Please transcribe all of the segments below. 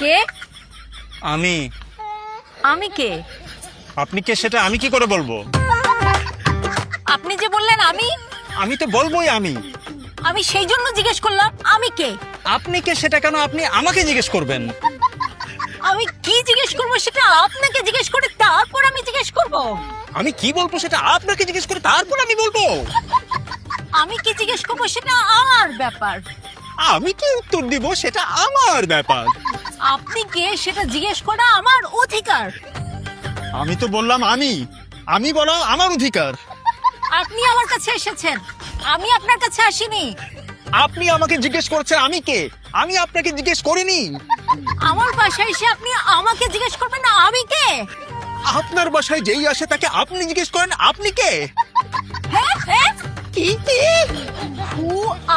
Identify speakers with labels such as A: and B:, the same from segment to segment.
A: কে?
B: আমি।
A: আমি কে?
B: আপনি কে সেটা আমি কি করে বলবো?
A: আপনি যে বললেন আমি,
B: আমি তো বলবোই আমি।
A: আমি সেই জন্য জিজ্ঞেস করলাম আমি কে।
B: আপনি কে সেটা কেন আপনি আমাকে জিজ্ঞেস করবেন?
A: আমি কি জিজ্ঞেস করবো সেটা আপনাকে জিজ্ঞেস করে তারপর আমি জিজ্ঞেস করব।
B: আমি কি বলবো সেটা আপনাকে জিজ্ঞেস করে তারপর আমি বলবো।
A: আমি কি জিজ্ঞেস করবো সেটা আমার ব্যাপার।
B: আমি কি উত্তর দিব সেটা আমার ব্যাপার।
A: আপনি কে সেটা জিজ্ঞেস করা আমার অধিকার।
B: আমি তো বললাম আমি বলা আমার অধিকার।
A: আপনি আমার কাছে এসেছেন, আমি আপনার কাছে আসিনি।
B: আপনি আমাকে জিজ্ঞেস করছেন আমি কে, আমি আপনাকে জিজ্ঞেস করিনি।
A: আমার বাসায় এসে আপনি আমাকে জিজ্ঞেস করবেন না আমি কে।
B: আপনার বাসায় যেই আসে তাকে আপনি জিজ্ঞেস করেন আপনি কে।
A: হ্যাঁ হ্যাঁ,
B: কি?
A: Who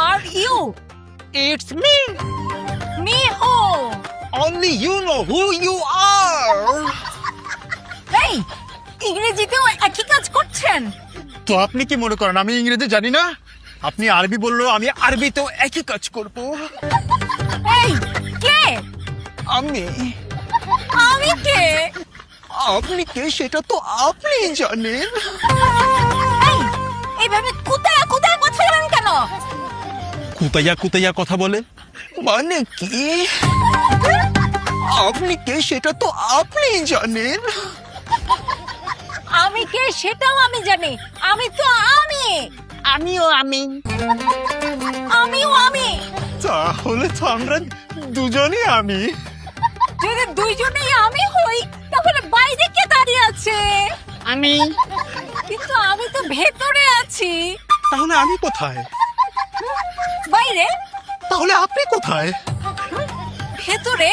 A: are you?
B: It's me.
A: Me who?
B: Only you know who you are.
A: এই ইংরেজিতেও একই কাজ করছেন?
B: তো আপনি কি মনে করেন আমি ইংরেজি জানি না? আপনি আরবি বললেও আমি আরবিতেও একই কাজ করব।
A: এই কে?
B: আমি।
A: আমি কে?
B: আপনি কে সেটা তো আপনি জানেন।
A: এই এইভাবে কুতায়া কুতায়া কথা বলেন কেন?
B: কুতাইয়া কথা বলে মানে কি? আপনি কে সেটা তো আপনি জানেন।
A: আমি কে সেটাও আমি জানি। আমি তো
B: আমিও আমি।
A: আমিও আমি।
B: তাহলে তো আমরা দুজনই আমি।
A: যদি দুইজনেই আমি হই তাহলে বাইরে কে দাঁড়িয়ে আছে?
B: আমি।
A: কিন্তু আমি তো ভেতরে আছি।
B: তাহলে আমি কোথায়?
A: বাইরে?
B: তাহলে আপনি কোথায়?
A: ভেতরে?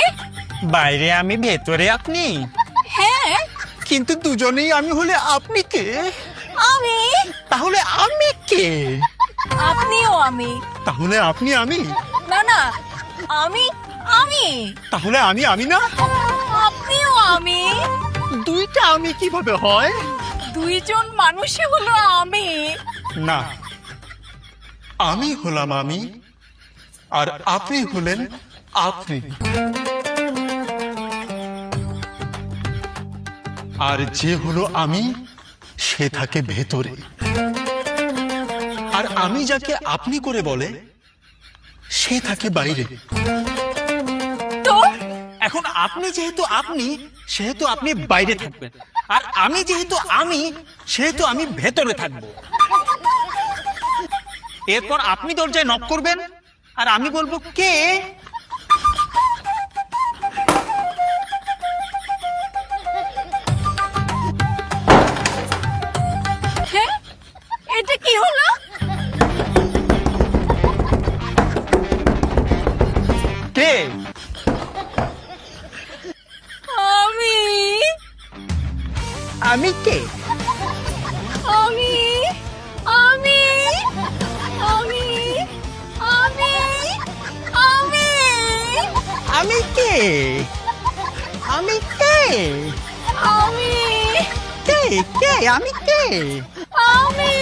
B: বাইরে আমি, ভেতরে আপনি।
A: হ্যাঁ
B: কিন্তু দুজনেই আমি হলে আপনি কে?
A: আমি।
B: তাহলে আমি কে?
A: আপনিও আমি।
B: তাহলে আপনি আমি।
A: না না, আমি আমি।
B: তাহলে আমি না।
A: আপনিও আমি।
B: দুইটা আমি কিভাবে হয়?
A: দুইজন মানুষই হলো আমি।
B: না, আমি হলাম আমি আর আপনি হলেন আপনি। আর যে হলো আমি সে থাকে ভেতরে। আর আমি যাকে আপনি করে বলে সে থাকে বাইরে।
A: তো
B: এখন আপনি যেহেতু আপনি সেহেতু আপনি বাইরে থাকবেন, আর আমি যেহেতু আমি সেহেতু আমি ভেতরে থাকবো। এরপর আপনি দরজায় নক করবেন আর আমি বলবো কে।
A: হ্যাঁ, এটা কি হলো?
B: কে?
A: আমি।
B: আমি কে?
A: আমি আমি আমি আমি আমি
B: আমি কে? আমি কে?
A: আমি
B: কে? কে? আমি কে?
A: আমি